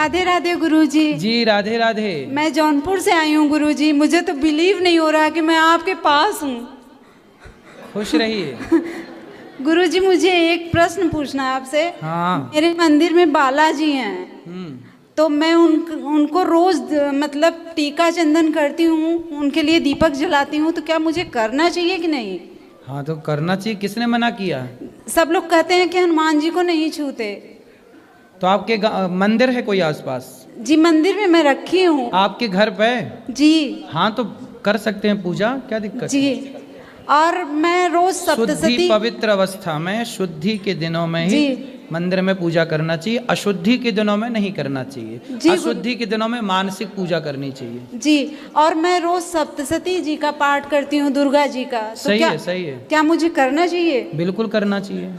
राधे राधे गुरुजी। जी राधे राधे। मैं जौनपुर से आई हूँ गुरुजी, मुझे तो बिलीव नहीं हो रहा कि मैं आपके पास हूँ। खुश रहिए। गुरुजी मुझे एक प्रश्न पूछना है आपसे। हाँ। मेरे मंदिर में बालाजी हैं, तो मैं उनको रोज मतलब टीका चंदन करती हूँ, उनके लिए दीपक जलाती हूँ, तो क्या मुझे करना चाहिए कि नहीं? हाँ तो करना चाहिए, किसने मना किया? सब लोग कहते हैं कि हनुमान जी को नहीं छूते। तो आपके मंदिर है कोई आसपास? जी मंदिर में मैं रखी हूँ। आपके घर पे? जी। हाँ तो कर सकते हैं पूजा, क्या दिक्कत जी है? और मैं रोज शुद्धि सप्तशती पवित्र अवस्था में शुद्धि के दिनों में ही जी मंदिर में पूजा करना चाहिए, अशुद्धि के दिनों में नहीं करना चाहिए। जी अशुद्धि के दिनों में मानसिक पूजा करनी चाहिए। जी। और मैं रोज सप्तशती जी का पाठ करती हूँ, दुर्गा जी का। तो सही क्या, है, सही है। क्या मुझे करना चाहिए? बिल्कुल करना चाहिए।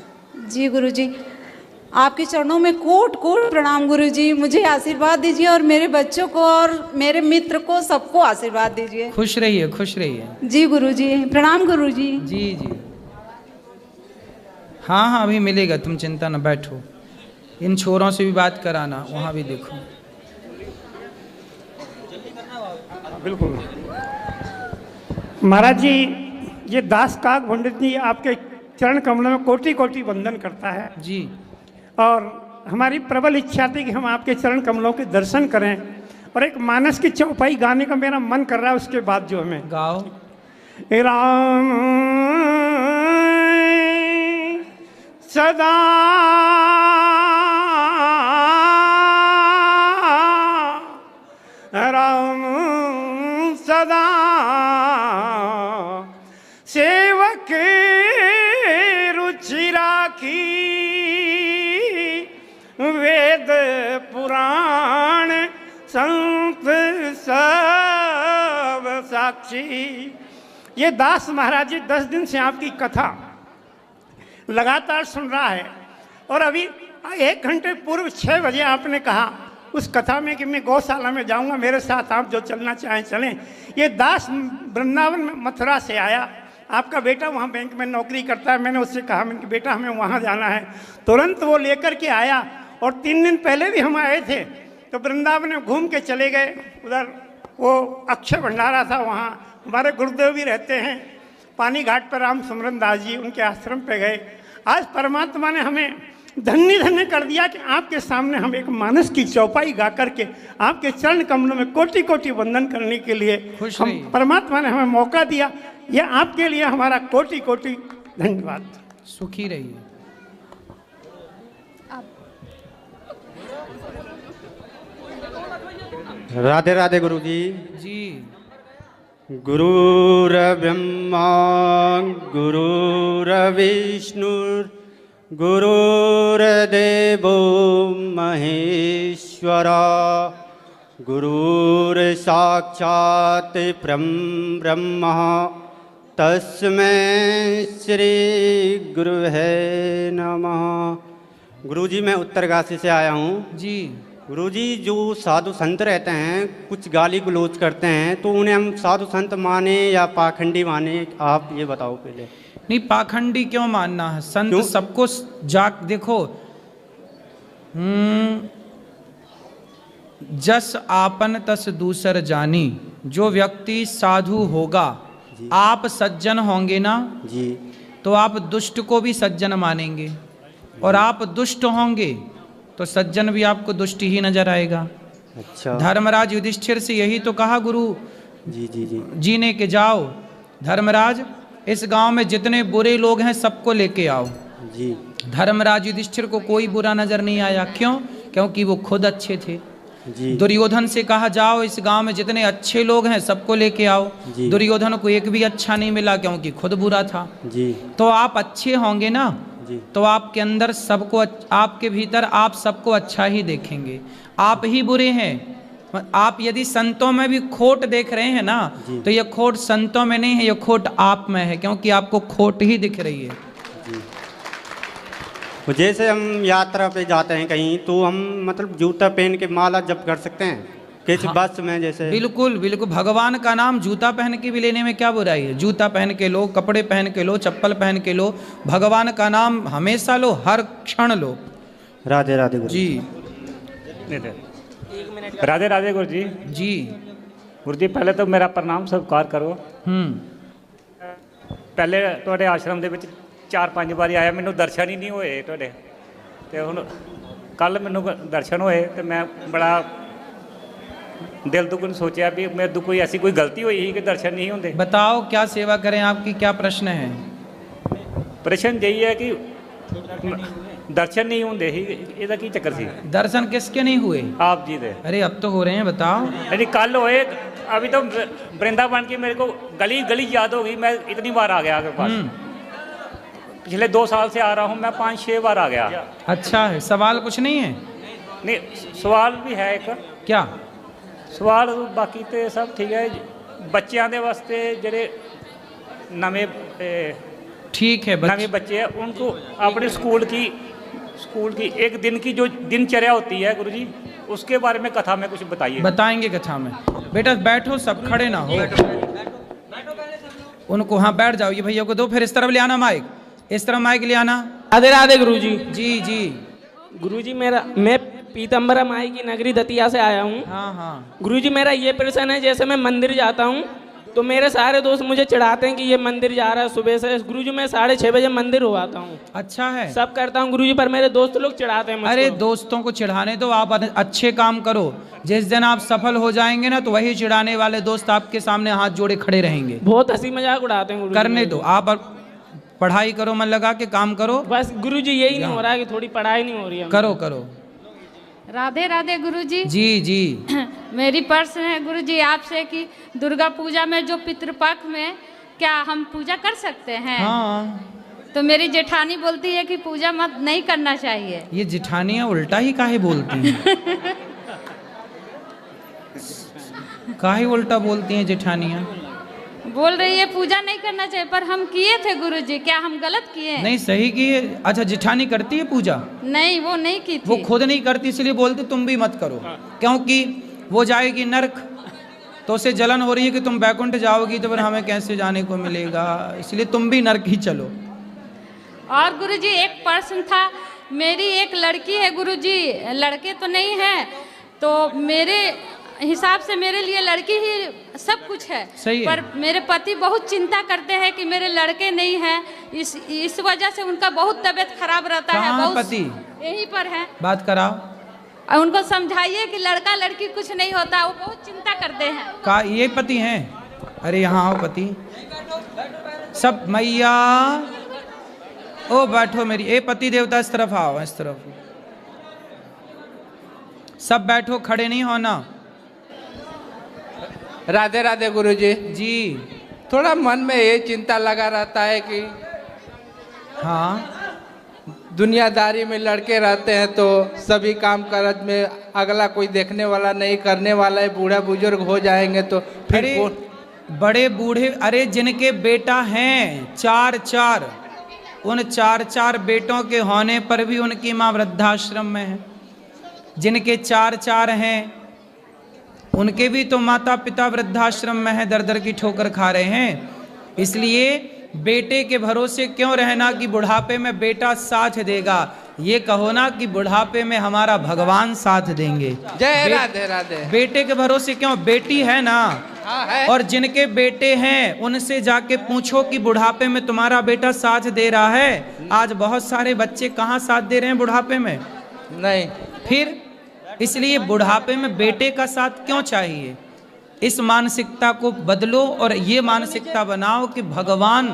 जी गुरुजी, आपके चरणों में कोट कोट प्रणाम गुरुजी। मुझे आशीर्वाद दीजिए और मेरे बच्चों को और मेरे मित्र को सबको आशीर्वाद दीजिए। खुश रहिए, खुश रहिए। जी गुरुजी, प्रणाम गुरुजी। जी जी। हाँ हाँ अभी मिलेगा, तुम चिंता न बैठो। इन छोरों से भी बात कराना, वहाँ भी देखो। बिल्कुल महाराज जी, ये दास काग पंडित जी आपके चरण कमलों में कोटि कोटि वंदन करता है जी। और हमारी प्रबल इच्छा थी कि हम आपके चरण कमलों के दर्शन करें, और एक मानस की चौपाई गाने का मेरा मन कर रहा है। उसके बाद जो हमें गाओ। राम सदा राम सदा सेवक रुचि राखी, वेद पुराण संत सब साक्षी। ये दास महाराज जी 10 दिन से आपकी कथा लगातार सुन रहा है, और अभी 1 घंटे पूर्व 6 बजे आपने कहा उस कथा में कि मैं गौशाला में जाऊंगा, मेरे साथ आप जो चलना चाहें चलें। ये दास वृंदावन में मथुरा से आया, आपका बेटा वहाँ बैंक में नौकरी करता है। मैंने उससे कहा मैंने कि बेटा हमें वहाँ जाना है, तुरंत वो लेकर के आया। और 3 दिन पहले भी हम आए थे तो वृंदावन में घूम के चले गए। उधर वो अक्षय भंडारा था, वहाँ हमारे गुरुदेव भी रहते हैं, पानी घाट पर राम सुमरन दास जी, उनके आश्रम पे गए। आज परमात्मा ने हमें धन्य धन्य कर दिया कि आपके सामने हम एक मानस की चौपाई गा करके आपके चरण कमलों में कोटि कोटि वंदन करने के लिए हम परमात्मा ने हमें मौका दिया। यह आपके लिए हमारा कोटि कोटि धन्यवाद। सुखी रहिए। राधे राधे गुरु जी। जी। गुरुर्ब्रह्मा गुरुर्विष्णु गुरुर्देवो महेश्वरा, गुरुर्साक्षात् ब्रह्म तस्मै श्री गुरुवे नमः। गुरुजी मैं उत्तरकाशी से आया हूँ। जी। गुरुजी जो साधु संत रहते हैं कुछ गाली गलौज करते हैं, तो उन्हें हम साधु संत माने या पाखंडी माने, आप ये बताओ पहले। नहीं, पाखंडी क्यों मानना है? संत सबको जाक देखो, जस आपन तस दूसर जानी। जो व्यक्ति साधु होगा, आप सज्जन होंगे ना जी, तो आप दुष्ट को भी सज्जन मानेंगे, और आप दुष्ट होंगे तो सज्जन भी आपको दुष्ट ही नजर आएगा। अच्छा। धर्मराज युधिष्ठिर से यही तो कहा गुरु जी जी जी जीने के जाओ, धर्मराज इस गांव में जितने बुरे लोग हैं सबको लेके आओ। जी। धर्मराज युधिष्ठिर को कोई बुरा नजर नहीं आया। क्यों? क्योंकि वो खुद अच्छे थे। जी। दुर्योधन से कहा जाओ इस गांव में जितने अच्छे लोग हैं सबको लेके आओ। जी। दुर्योधन को एक भी अच्छा नहीं मिला क्योंकि खुद बुरा था। जी। तो आप अच्छे होंगे ना, जी। तो आपके अंदर सबको, आपके भीतर आप सबको अच्छा ही देखेंगे। आप ही बुरे हैं। आप यदि संतों में भी खोट देख रहे हैं ना, तो यह खोट संतों में नहीं है, यह खोट आप में है, क्योंकि आपको खोट ही दिख रही है। जी। तो जैसे हम यात्रा पे जाते हैं कहीं, तो हम मतलब जूता पहन के माला जप कर सकते हैं किसी बस में जैसे? बिल्कुल बिल्कुल। भगवान का नाम जूता पहन के भी लेने में क्या बुराई है? जूता पहन के लो, कपड़े पहन के लो, चप्पल पहन के लो, भगवान का नाम हमेशा लो, हर क्षण लो। राधे राधे गुरु जी। राधे राधे गुरु जी। जी। गुरु जी पहले तो मेरा प्रणाम स्वीकार करो। पहले ਤੁਹਾਡੇ ਆਸ਼ਰਮ ਦੇ ਵਿੱਚ 4-5 ਵਾਰੀ ਆਇਆ, ਮੈਨੂੰ ਦਰਸ਼ਨ ਹੀ ਨਹੀਂ ਹੋਏ ਤੁਹਾਡੇ, ਤੇ ਹੁਣ ਕੱਲ ਮੈਨੂੰ ਦਰਸ਼ਨ ਹੋਏ ਤੇ ਮੈਂ ਬੜਾ दिल दुगुन सोचा भी मेरे तो कोई ऐसी कोई गलती हुई ही कि दर्शन नहीं होंगे। बताओ क्या सेवा करें, आपकी क्या प्रश्न है? प्रश्न यही है कि दर्शन नहीं होंगे ही, ਇਹਦਾ ਕੀ ਚੱਕਰ ਸੀ? दर्शन किसके नहीं हुए? आप जी दे। अरे अब तो हो रहे हैं, बताओ। अरे कल होए, अभी तो वृंदावन की मेरे को गली गली याद हो गई, मैं इतनी बार आ गया आपके पास। पिछले 2 साल से आ रहा हूँ मैं, 5-6 बार आ गया। अच्छा है, सवाल कुछ नहीं है? नहीं, सवाल भी है एक। क्या सवाल? बाकी तो सब ठीक है। बच्चों के वास्ते ਜਿਹੜੇ नवे ठीक है, नवे बच्चे हैं उनको अपने स्कूल की एक दिन की जो दिनचर्या होती है गुरु जी, उसके बारे में कथा में कुछ बताइए। बताएंगे कथा में। बेटा बैठो, सब खड़े ना हो। उनको हाँ बैठ जाओ, ये भैया को दो, फिर इस तरफ ले आना माइक, इस तरफ माइक ले आना। राधे राधे गुरु जी। जी जी गुरु जी मैं पीतम्बरा माई की नगरी दतिया से आया हूँ। हाँ हाँ गुरु जी मेरा ये प्रश्न है, जैसे मैं मंदिर जाता हूँ तो मेरे सारे दोस्त मुझे चिढ़ाते हैं कि ये मंदिर जा रहा है सुबह से। गुरु जी मैं 6:30 बजे मंदिर हो आता हूँ। अच्छा है, सब करता हूँ गुरु जी, पर मेरे दोस्त लोग चिढ़ाते हैं मुझको। अरे दोस्तों को चिढ़ाने दो, आप अच्छे काम करो। जिस दिन आप सफल हो जाएंगे ना, तो वही चिढ़ाने वाले दोस्त आपके सामने हाथ जोड़े खड़े रहेंगे। बहुत हंसी मजाक उड़ाते हैं गुरु जी। करने दो, आप पढ़ाई करो, मन लगा के काम करो। बस गुरु जी यही नहीं हो रहा है कि थोड़ी पढ़ाई नहीं हो रही है। करो करो। राधे राधे गुरुजी। जी जी मेरी प्रश्न है गुरुजी आपसे कि दुर्गा पूजा में जो पितृपक्ष में क्या हम पूजा कर सकते हैं? हाँ। तो मेरी जेठानी बोलती है कि पूजा मत नहीं करना चाहिए। ये जेठानियाँ उल्टा ही काहे बोलती हैं? काहे उल्टा बोलती हैं जेठानियाँ? बोल रही है पूजा नहीं करना चाहिए, पर हम किए थे गुरुजी, क्या हम गलत किए? नहीं, सही किए। अच्छा, जेठानी करती है पूजा? नहीं, वो नहीं की थी। वो खुद नहीं करती, इसलिए बोलती तुम भी मत करो, क्योंकि वो जाएगी नरक, तो उसे जलन हो रही है कि तुम बैकुंठ जाओगी तो फिर हमें कैसे जाने को मिलेगा, इसलिए तुम भी नरक ही चलो। और गुरुजी एक प्रश्न था, मेरी एक लड़की है गुरुजी, लड़के तो नहीं है, तो मेरे हिसाब से मेरे लिए लड़की ही सब कुछ है। सही है। पर मेरे पति बहुत चिंता करते हैं कि मेरे लड़के नहीं हैं, इस वजह से उनका बहुत तबीयत खराब रहता है। बहुत पति? यहीं पर है। बात कराओ और उनको समझाइए कि लड़का लड़की कुछ नहीं होता, वो बहुत चिंता करते हैं। का ये पति हैं? अरे यहाँ आओ पति, सब मैया ओ बैठो मेरी, ए पति देवता इस तरफ आओ, इस तरफ सब बैठो, खड़े नहीं होना। राधे राधे गुरुजी। जी थोड़ा मन में ये चिंता लगा रहता है कि हाँ, दुनियादारी में लड़के रहते हैं तो सभी काम काज में अगला कोई देखने वाला नहीं, करने वाला है, बूढ़ा बुजुर्ग हो जाएंगे तो फिर बड़े बूढ़े, अरे जिनके बेटा हैं 4-4, उन 4-4 बेटों के होने पर भी उनकी माँ वृद्धाश्रम में है। जिनके 4-4 हैं उनके भी तो माता पिता वृद्धाश्रम में है, दर दर की ठोकर खा रहे हैं। इसलिए बेटे के भरोसे क्यों रहना कि बुढ़ापे में बेटा साथ देगा, ये कहो ना कि बुढ़ापे में हमारा भगवान साथ देंगे। जय राधे राधे। बेटे के भरोसे क्यों, बेटी है ना। हाँ है। और जिनके बेटे हैं उनसे जाके पूछो कि बुढ़ापे में तुम्हारा बेटा साथ दे रहा है। आज बहुत सारे बच्चे कहाँ साथ दे रहे हैं बुढ़ापे में? नहीं। फिर इसलिए बुढ़ापे में बेटे का साथ क्यों चाहिए? इस मानसिकता को बदलो और ये मानसिकता बनाओ कि भगवान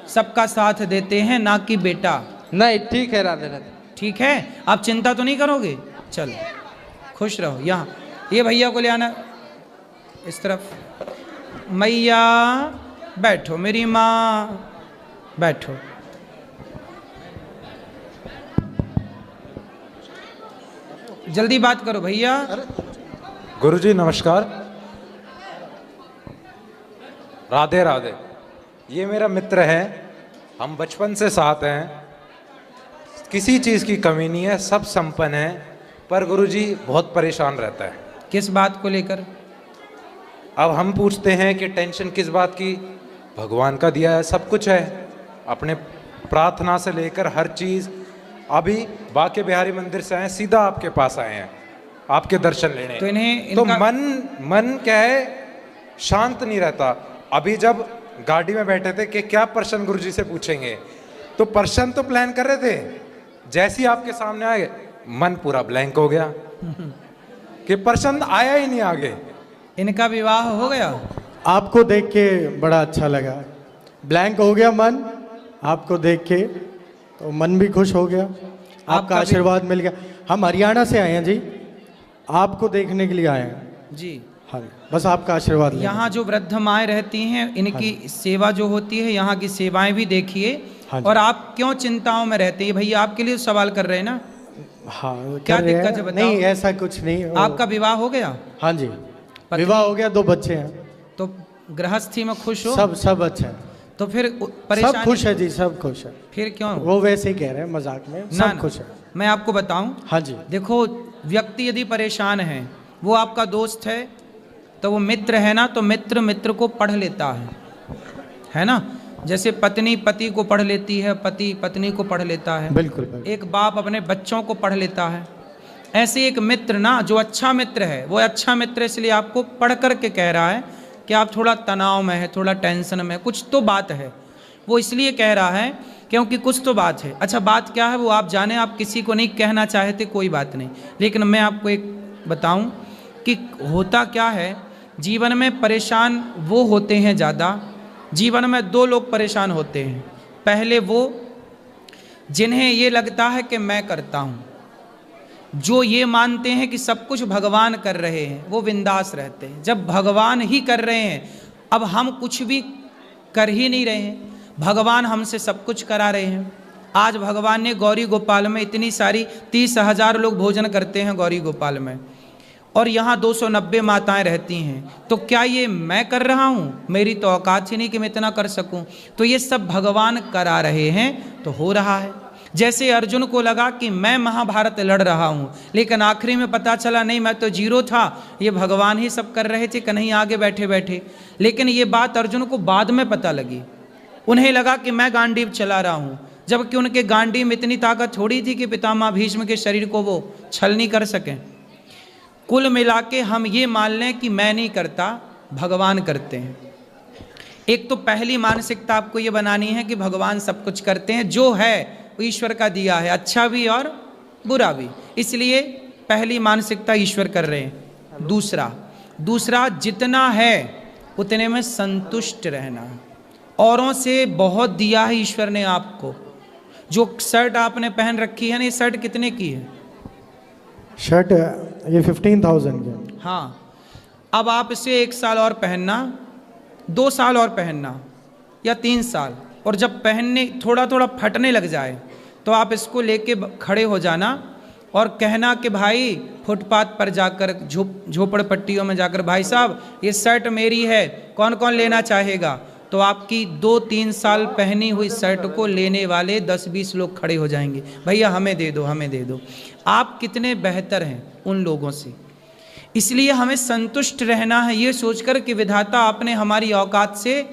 सबका साथ देते हैं, ना कि बेटा। नहीं, ठीक है राधे राधे। ठीक है, आप चिंता तो नहीं करोगे? चलो खुश रहो। यहाँ ये भैया को ले आना, इस तरफ। मैया बैठो मेरी माँ, बैठो। जल्दी बात करो भैया। गुरुजी नमस्कार। राधे राधे। ये मेरा मित्र है, हम बचपन से साथ हैं, किसी चीज़ की कमी नहीं है, सब संपन्न है, पर गुरुजी बहुत परेशान रहता है। किस बात को लेकर? अब हम पूछते हैं कि टेंशन किस बात की? भगवान का दिया है, सब कुछ है, अपने प्रार्थना से लेकर हर चीज़। अभी बाके बिहारी मंदिर से आए, सीधा आपके पास आए हैं। आपके दर्शन लेने। तो इन्हें तो इनका मन क्या है, शांत नहीं रहता। अभी जब गाड़ी में बैठे थे कि क्या प्रश्न गुरुजी से पूछेंगे, तो प्रश्न तो प्लान कर रहे थे, जैसे ही आपके सामने आए मन पूरा ब्लैंक हो गया कि प्रश्न आया ही नहीं आगे। इनका विवाह हो गया? आपको देख के बड़ा अच्छा लगा, ब्लैंक हो गया मन आपको देख के, तो मन भी खुश हो गया, आपका आशीर्वाद मिल गया। हम हरियाणा से आए हैं जी, आपको देखने के लिए आए हैं जी। हाँ, बस आपका आशीर्वाद। यहाँ जो वृद्ध माएँ रहती हैं, इनकी सेवा जो होती है, यहाँ की सेवाएं भी देखिए। और आप क्यों चिंताओं में रहते हैं भैया? आपके लिए सवाल कर रहे हैं ना। हाँ, क्या दिक्कत है बताओ? नहीं, ऐसा कुछ नहीं। आपका विवाह हो गया? हाँ जी, विवाह हो गया, 2 बच्चे हैं। तो गृहस्थी में खुश हो? सब अच्छा है। तो फिर सब खुश है जी, सब खुश है। फिर क्यों? वो वैसे ही कह रहे हैं मजाक में, सब खुश है। मैं आपको बताऊं, हाँ जी, देखो, व्यक्ति यदि परेशान है, वो आपका दोस्त है, तो वो मित्र है ना, तो मित्र को पढ़ लेता है ना। जैसे पत्नी पति को पढ़ लेती है, पति पत्नी को पढ़ लेता है, बिल्कुल। एक बाप अपने बच्चों को पढ़ लेता है। ऐसे एक मित्र ना, जो अच्छा मित्र है, वो अच्छा मित्र इसलिए आपको पढ़ करके कह रहा है कि आप थोड़ा तनाव में है, थोड़ा टेंशन में, कुछ तो बात है। वो इसलिए कह रहा है क्योंकि कुछ तो बात है। अच्छा, बात क्या है वो आप जाने, आप किसी को नहीं कहना चाहते, कोई बात नहीं, लेकिन मैं आपको एक बताऊं कि होता क्या है, जीवन में परेशान वो होते हैं ज़्यादा। जीवन में 2 लोग परेशान होते हैं। पहले वो जिन्हें ये लगता है कि मैं करता हूँ, जो ये मानते हैं कि सब कुछ भगवान कर रहे हैं, वो बिंदास रहते हैं। जब भगवान ही कर रहे हैं, अब हम कुछ भी कर ही नहीं रहे हैं, भगवान हमसे सब कुछ करा रहे हैं। आज भगवान ने गौरी गोपाल में इतनी सारी 30,000 लोग भोजन करते हैं गौरी गोपाल में, और यहाँ 290 माताएं रहती हैं। तो क्या ये मैं कर रहा हूँ? मेरी तो औकात ही नहीं कि मैं इतना कर सकूँ। तो ये सब भगवान करा रहे हैं, तो हो रहा है। जैसे अर्जुन को लगा कि मैं महाभारत लड़ रहा हूँ, लेकिन आखिरी में पता चला नहीं, मैं तो जीरो था, ये भगवान ही सब कर रहे थे कन्हैया आगे बैठे बैठे। लेकिन ये बात अर्जुन को बाद में पता लगी। उन्हें लगा कि मैं गांडीव चला रहा हूँ, जबकि उनके गांडीव में इतनी ताकत थोड़ी थी कि पितामह भीष्म के शरीर को वो छल नहीं कर सकें। कुल मिला के हम ये मान लें कि मैं नहीं करता, भगवान करते हैं। एक तो पहली मानसिकता आपको ये बनानी है कि भगवान सब कुछ करते हैं, जो है वो ईश्वर का दिया है, अच्छा भी और बुरा भी, इसलिए पहली मानसिकता ईश्वर कर रहे हैं। दूसरा जितना है उतने में संतुष्ट रहना। औरों से बहुत दिया है ईश्वर ने आपको। जो शर्ट आपने पहन रखी है ना, ये शर्ट कितने की है? शर्ट ये 15,000 की। हाँ, अब आप इसे 1 साल और पहनना, 2 साल और पहनना, या 3 साल, और जब पहनने थोड़ा थोड़ा फटने लग जाए तो आप इसको लेके खड़े हो जाना और कहना कि भाई फुटपाथ पर जाकर, झोपड़पट्टियों में जाकर, भाई साहब ये शर्ट मेरी है, कौन कौन लेना चाहेगा? तो आपकी 2-3 साल पहनी हुई शर्ट को लेने वाले 10-20 लोग खड़े हो जाएंगे, भैया हमें दे दो, हमें दे दो। आप कितने बेहतर हैं उन लोगों से। इसलिए हमें संतुष्ट रहना है, ये सोचकर कि विधाता आपने हमारी औकात से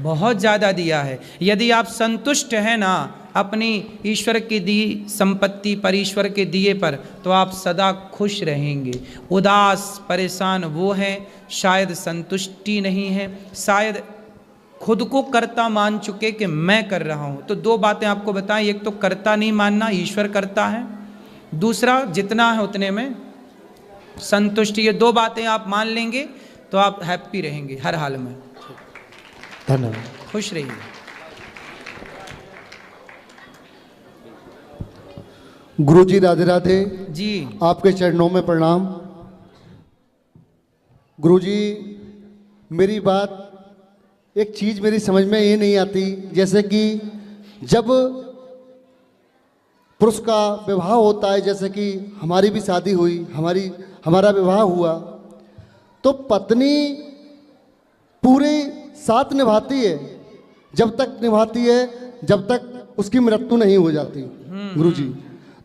बहुत ज़्यादा दिया है। यदि आप संतुष्ट हैं ना अपनी ईश्वर की दी संपत्ति पर, ईश्वर के दिए पर, तो आप सदा खुश रहेंगे। उदास परेशान वो हैं शायद संतुष्टि नहीं है, शायद खुद को कर्ता मान चुके कि मैं कर रहा हूँ। तो 2 बातें आपको बताएं, एक तो कर्ता नहीं मानना, ईश्वर करता है, दूसरा जितना है उतने में संतुष्टि। ये 2 बातें आप मान लेंगे तो आप हैप्पी रहेंगे हर हाल में। धन्यवाद, खुश रहिए। गुरुजी राधे राधे जी, आपके चरणों में प्रणाम। गुरुजी, मेरी बात, एक चीज़ मेरी समझ में ये नहीं आती, जैसे कि जब पुरुष का विवाह होता है, जैसे कि हमारी भी शादी हुई, हमारा विवाह हुआ, तो पत्नी पूरे साथ निभाती है, जब तक निभाती है जब तक उसकी मृत्यु नहीं हो जाती। गुरुजी,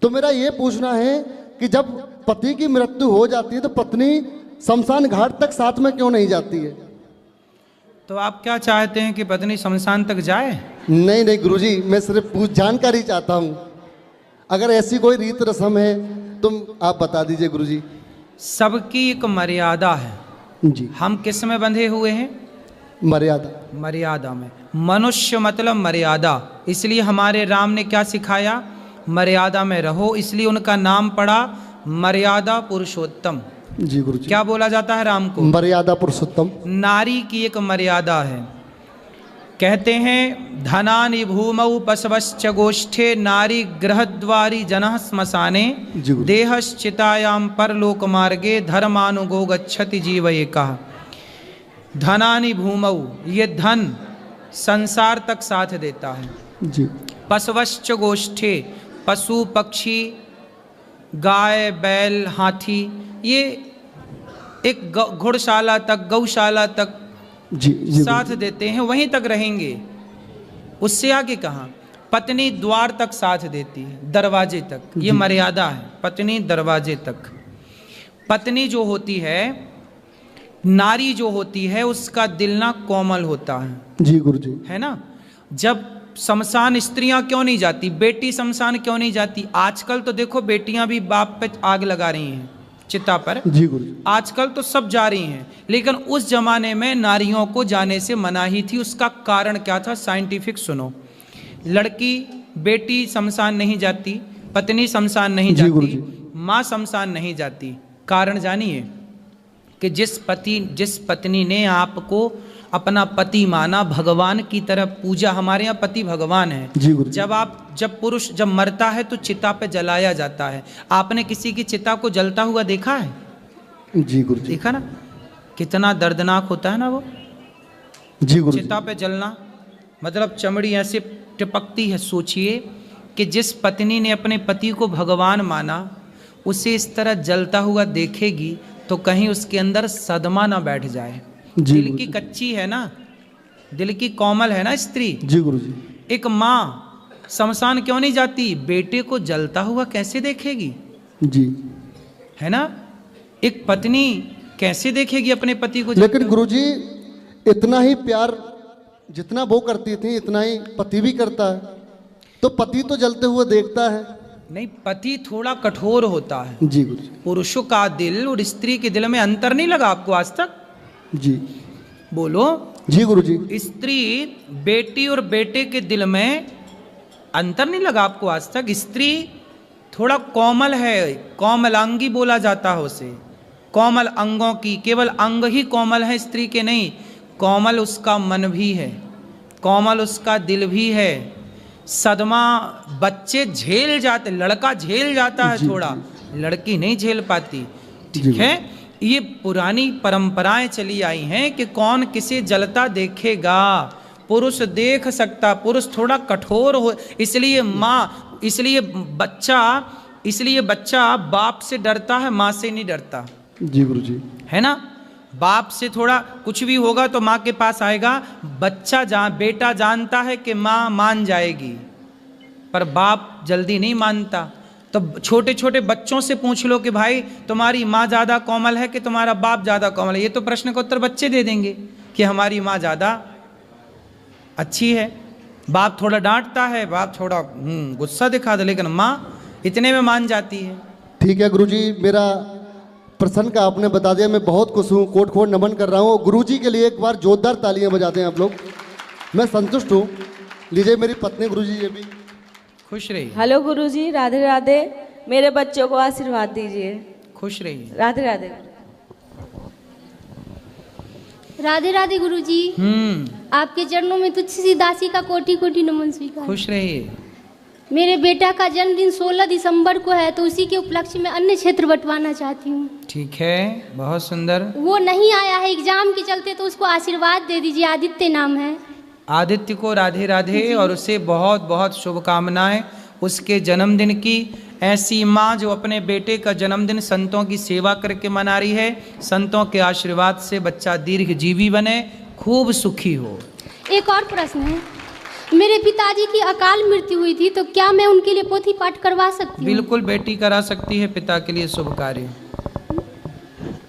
तो मेरा ये पूछना है कि जब पति की मृत्यु हो जाती है तो पत्नी शमशान घाट तक साथ में क्यों नहीं जाती है? तो आप क्या चाहते हैं कि पत्नी शमशान तक जाए? नहीं नहीं गुरुजी, मैं सिर्फ जानकारी चाहता हूँ। अगर ऐसी कोई रीत रस्म है तो आप बता दीजिए गुरुजी। सबकी एक मर्यादा है। जी। हम किस में बंधे हुए हैं? मर्यादा। मर्यादा में। मनुष्य मतलब मर्यादा, इसलिए हमारे राम ने क्या सिखाया? मर्यादा में रहो, इसलिए उनका नाम पड़ा मर्यादा पुरुषोत्तम। जी गुरु जी। क्या बोला जाता है राम को? मर्यादा पुरुषोत्तम। नारी की एक मर्यादा है। कहते हैं धनानि भूमौ पशवश्च गोष्ठे नारी गृहद्वारी जनः श्मशाने देहश्चितायाम परलोक मार्गे धर्मानुगो गच्छति जीव एकः। धनानि भूमौ, ये धन संसार तक साथ देता है। जी। पशवश्च गोष्ठे, पशु पक्षी गाय बैल हाथी, ये एक घुड़शाला तक गौशाला तक जी, साथ देते हैं, वहीं तक रहेंगे। उससे आगे कहाँ? पत्नी द्वार तक साथ देती है, दरवाजे तक, ये मर्यादा है। पत्नी दरवाजे तक। पत्नी जो होती है, नारी जो होती है, उसका दिल ना कोमल होता है। जी गुरुजी। है ना? जब शमशान स्त्रियां क्यों नहीं जाती, बेटी शमशान क्यों नहीं जाती? आजकल तो देखो बेटियां भी बाप पे आग लगा रही हैं चिता पर। जी गुरुजी। आजकल तो सब जा रही हैं, लेकिन उस जमाने में नारियों को जाने से मनाही थी। उसका कारण क्या था? साइंटिफिक सुनो। लड़की बेटी शमशान नहीं जाती, पत्नी शमशान नहीं जाती, माँ शमशान नहीं जाती। कारण जानिए कि जिस पत्नी ने आपको अपना पति माना, भगवान की तरह पूजा, हमारे यहाँ पति भगवान है। जब पुरुष जब मरता है तो चिता पे जलाया जाता है। आपने किसी की चिता को जलता हुआ देखा है? जी गुरुजी। देखा ना, कितना दर्दनाक होता है ना वो। जी गुरुजी। चिता पे जलना मतलब चमड़ी ऐसे टिपकती है। सोचिए कि जिस पत्नी ने अपने पति को भगवान माना, उसे इस तरह जलता हुआ देखेगी तो कहीं उसके अंदर सदमा ना बैठ जाए। दिल की कच्ची है ना, दिल की कोमल है ना स्त्री। जी गुरुजी। एक माँ शमशान क्यों नहीं जाती? बेटे को जलता हुआ कैसे देखेगी? जी। है ना? एक पत्नी कैसे देखेगी अपने पति को? लेकिन गुरुजी इतना ही प्यार जितना वो करती थी, इतना ही पति भी करता है, तो पति तो जलते हुए देखता है। नहीं, पति थोड़ा कठोर होता है। जी गुरुजी। पुरुषों का दिल और स्त्री के दिल में अंतर नहीं लगा आपको आज तक? जी बोलो। जी गुरुजी। स्त्री बेटी और बेटे के दिल में अंतर नहीं लगा आपको आज तक? स्त्री थोड़ा कोमल है, कोमलांगी बोला जाता है उसे। कोमल अंगों की, केवल अंग ही कोमल है स्त्री के नहीं, कोमल उसका मन भी है, कोमल उसका दिल भी है। सदमा बच्चे झेल जाते, लड़का झेल जाता है थोड़ा, लड़की नहीं झेल पाती। ठीक है, ये पुरानी परंपराएं चली आई हैं कि कौन किसे जलता देखेगा। पुरुष देख सकता, पुरुष थोड़ा कठोर हो, इसलिए माँ, इसलिए बच्चा बाप से डरता है, माँ से नहीं डरता। जी गुरुजी। है ना? बाप से थोड़ा कुछ भी होगा तो माँ के पास आएगा। बेटा जानता है कि माँ मान जाएगी, पर बाप जल्दी नहीं मानता। तो छोटे छोटे बच्चों से पूछ लो कि भाई तुम्हारी माँ ज़्यादा कोमल है कि तुम्हारा बाप ज़्यादा कोमल है? ये तो प्रश्न का उत्तर बच्चे दे देंगे कि हमारी माँ ज़्यादा अच्छी है। बाप थोड़ा डांटता है, बाप थोड़ा गुस्सा दिखा दे, लेकिन माँ इतने में मान जाती है। ठीक है गुरुजी, मेरा प्रश्न का आपने बता दिया, मैं बहुत खुश हूँ, कोट कोट नमन कर रहा हूँ। गुरुजी के लिए एक बार जोरदार तालियां बजाते हैं आप लोग। मैं संतुष्ट हूँ। लीजिए मेरी पत्नी गुरुजी, ये भी खुश रहिए। हेलो गुरुजी, राधे राधे। मेरे बच्चों को आशीर्वाद दीजिए। खुश रहिए। राधे राधे। राधे राधे गुरुजी। आपके चरणों में तुच्छ सी दासी का कोटि कोटि नमन स्वीकार। खुश रहिए। मेरे बेटा का जन्मदिन 16 दिसंबर को है, तो उसी के उपलक्ष्य में अन्य क्षेत्र बंटवाना चाहती हूँ। ठीक है, बहुत सुंदर। वो नहीं आया है एग्जाम के चलते, तो उसको आशीर्वाद दे दीजिए। आदित्य नाम है। आदित्य को राधे राधे और उसे बहुत बहुत शुभकामनाएं उसके जन्मदिन की। ऐसी माँ जो अपने बेटे का जन्मदिन संतों की सेवा करके मना रही है, संतों के आशीर्वाद से बच्चा दीर्घजीवी बने, खूब सुखी हो। एक और प्रश्न है, मेरे पिताजी की अकाल मृत्यु हुई थी, तो क्या मैं उनके लिए पोथी पाठ करवा सकती हूँ? बिल्कुल, बेटी करा सकती है पिता के लिए शुभ कार्य।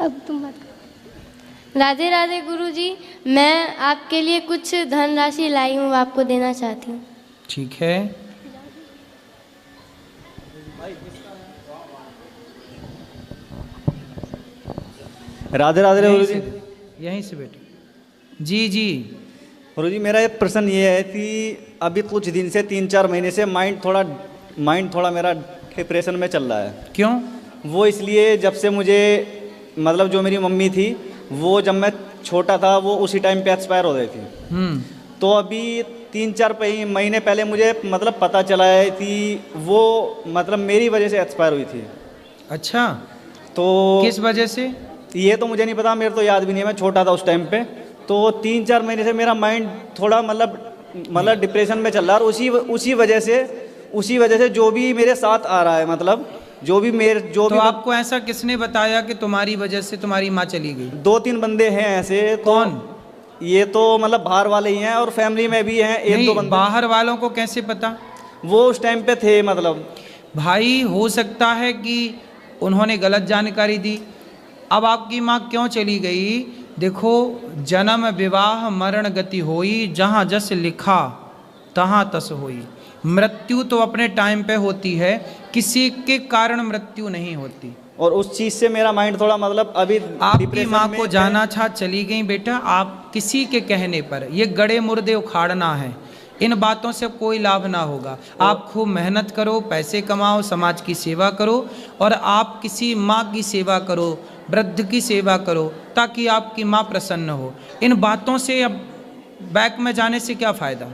अब तुम बात। राधे राधे गुरुजी, मैं आपके लिए कुछ धनराशि लाई हूँ, आपको देना चाहती हूँ। ठीक है। राधे राधे गुरु जी। यहीं से बैठो जी जी। गुरु जी मेरा एक प्रश्न ये है कि अभी कुछ दिन से 3-4 महीने से माइंड थोड़ा मेरा डिप्रेशन में चल रहा है। क्यों? वो इसलिए जब से मुझे मतलब जो मेरी मम्मी थी वो जब मैं छोटा था वो उसी टाइम पे एक्सपायर हो गई थी। तो अभी 3-4 महीने पहले मुझे मतलब पता चला है कि वो मतलब मेरी वजह से एक्सपायर हुई थी। अच्छा, तो किस वजह से? ये तो मुझे नहीं पता, मेरे तो याद भी नहीं है, मैं छोटा था उस टाइम पे। तो 3-4 महीने से मेरा माइंड थोड़ा मतलब डिप्रेशन में चल रहा है। और उसी वजह से जो भी मेरे साथ आ रहा है मतलब तो आपको ऐसा किसने बताया कि तुम्हारी वजह से तुम्हारी माँ चली गई? 2-3 बंदे हैं ऐसे। कौन? ये तो मतलब बाहर वाले ही हैं और फैमिली में भी हैं 1-2 बंदे। बाहर वालों को कैसे पता? वो उस टाइम पे थे मतलब। भाई हो सकता है कि उन्होंने गलत जानकारी दी। अब आपकी माँ क्यों चली गई? देखो, जन्म विवाह मरण गति होई, जहाँ जस लिखा तहाँ तस होई। मृत्यु तो अपने टाइम पे होती है, किसी के कारण मृत्यु नहीं होती। और उस चीज़ से मेरा माइंड थोड़ा मतलब अभी आपकी माँ को जाना था, चली गई बेटा। आप किसी के कहने पर ये गड़े मुर्दे उखाड़ना है, इन बातों से कोई लाभ ना होगा। आप खूब मेहनत करो, पैसे कमाओ, समाज की सेवा करो और आप किसी माँ की सेवा करो, वृद्ध की सेवा करो, ताकि आपकी माँ प्रसन्न हो। इन बातों से अब बैक में जाने से क्या फ़ायदा?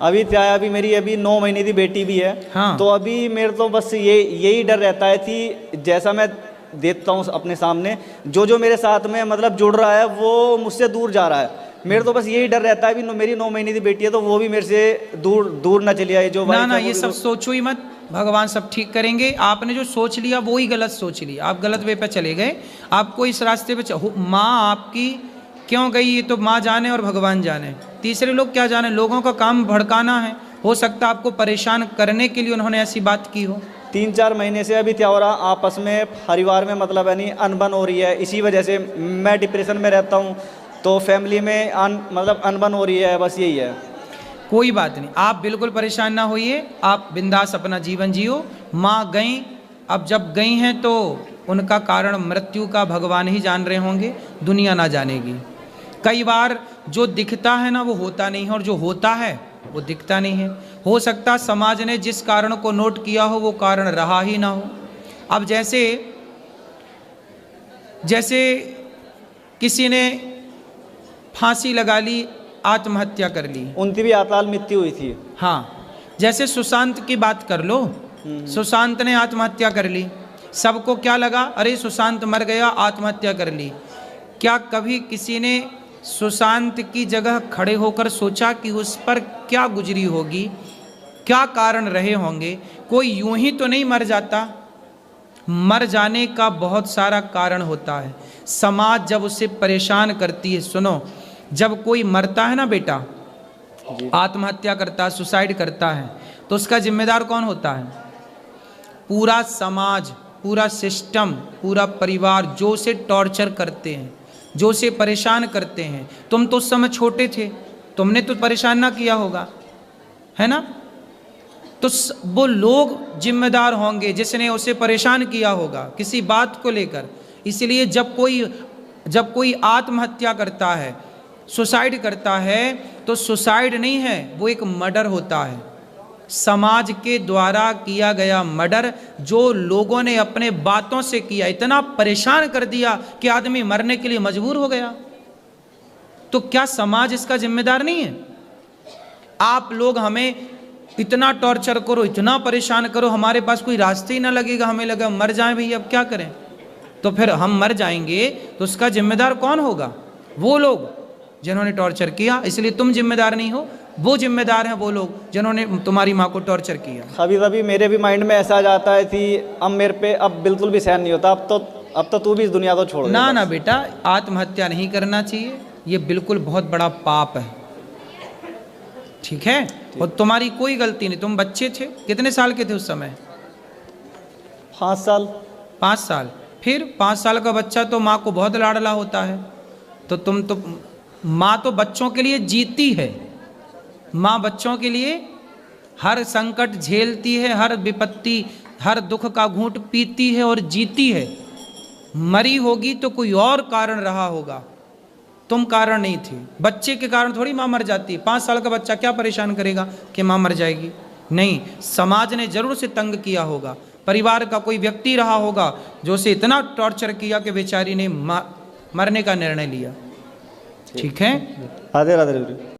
अभी मेरी 9 महीने की बेटी भी है। हाँ। तो अभी मेरे तो बस यही डर रहता है कि जैसा मैं देखता हूँ अपने सामने जो मेरे साथ में मतलब जुड़ रहा है वो मुझसे दूर जा रहा है। मेरे तो बस यही डर रहता है, मेरी 9 महीने की बेटी है तो वो भी मेरे से दूर ना चली आए। जो ना ये सब सोचो ही मत, भगवान सब ठीक करेंगे। आपने जो सोच लिया वो ही गलत सोच लिया, आप गलत वे पे चले गए। आपको इस रास्ते पे माँ आपकी क्यों गई ये तो माँ जाने और भगवान जाने, तीसरे लोग क्या जाने। लोगों का काम भड़काना है, हो सकता है आपको परेशान करने के लिए उन्होंने ऐसी बात की हो। 3-4 महीने से अभी क्या हो रहा, आपस में परिवार में मतलब यानी अनबन हो रही है। इसी वजह से मैं डिप्रेशन में रहता हूँ, तो फैमिली में मतलब अनबन हो रही है, बस यही है। कोई बात नहीं, आप बिल्कुल परेशान ना होइए, आप बिंदास अपना जीवन जियो। माँ गई, अब जब गई हैं तो उनका कारण मृत्यु का भगवान ही जान रहे होंगे, दुनिया ना जानेगी। कई बार जो दिखता है ना वो होता नहीं है, और जो होता है वो दिखता नहीं है। हो सकता समाज ने जिस कारण को नोट किया हो वो कारण रहा ही ना हो। अब जैसे किसी ने फांसी लगा ली, आत्महत्या कर ली, उनकी भी अकाल मृत्यु हुई थी। हाँ, जैसे सुशांत की बात कर लो, सुशांत ने आत्महत्या कर ली। सबको क्या लगा, अरे सुशांत मर गया, आत्महत्या कर ली। क्या कभी किसी ने सुशांत की जगह खड़े होकर सोचा कि उस पर क्या गुजरी होगी, क्या कारण रहे होंगे? कोई यूं ही तो नहीं मर जाता, मर जाने का बहुत सारा कारण होता है। समाज जब उसे परेशान करती है, सुनो, जब कोई मरता है ना बेटा, आत्महत्या करता है, सुसाइड करता है, तो उसका जिम्मेदार कौन होता है? पूरा समाज, पूरा सिस्टम, पूरा परिवार, जो उसे टॉर्चर करते हैं, जो उसे परेशान करते हैं। तुम तो उस समय छोटे थे, तुमने तो परेशान ना किया होगा, है ना? तो वो लोग जिम्मेदार होंगे जिसने उसे परेशान किया होगा किसी बात को लेकर। इसलिए जब कोई आत्महत्या करता है, सुसाइड करता है, तो सुसाइड नहीं है, वो एक मर्डर होता है, समाज के द्वारा किया गया मर्डर, जो लोगों ने अपने बातों से किया, इतना परेशान कर दिया कि आदमी मरने के लिए मजबूर हो गया। तो क्या समाज इसका जिम्मेदार नहीं है? आप लोग हमें इतना टॉर्चर करो, इतना परेशान करो, हमारे पास कोई रास्ते ही ना लगेगा, हमें लगा मर जाएं भैया, अब क्या करें? तो फिर हम मर जाएंगे तो उसका जिम्मेदार कौन होगा? वो लोग जिन्होंने टॉर्चर किया। इसलिए तुम जिम्मेदार नहीं हो, वो जिम्मेदार हैं वो लोग जिन्होंने तुम्हारी माँ को टॉर्चर किया। कभी कभी मेरे भी माइंड में ऐसा आ जाता है कि अब मेरे पे अब बिल्कुल भी सहन नहीं होता, अब तो तू भी इस दुनिया को छोड़ दे। ना बेटा, आत्महत्या नहीं करना चाहिए, ये बिल्कुल बहुत बड़ा पाप है, ठीक है? और तुम्हारी कोई गलती नहीं, तुम बच्चे थे। कितने साल के थे उस समय? 5 साल। 5 साल। फिर 5 साल का बच्चा तो माँ को बहुत लाडला होता है, तो माँ तो बच्चों के लिए जीती है। माँ बच्चों के लिए हर संकट झेलती है, हर विपत्ति, हर दुख का घूंट पीती है और जीती है। मरी होगी तो कोई और कारण रहा होगा, तुम कारण नहीं थी। बच्चे के कारण थोड़ी माँ मर जाती। 5 साल का बच्चा क्या परेशान करेगा कि माँ मर जाएगी? नहीं, समाज ने जरूर से तंग किया होगा, परिवार का कोई व्यक्ति रहा होगा जो उसे इतना टॉर्चर किया कि बेचारी ने मरने का निर्णय लिया। ठीक है, राधे राधे।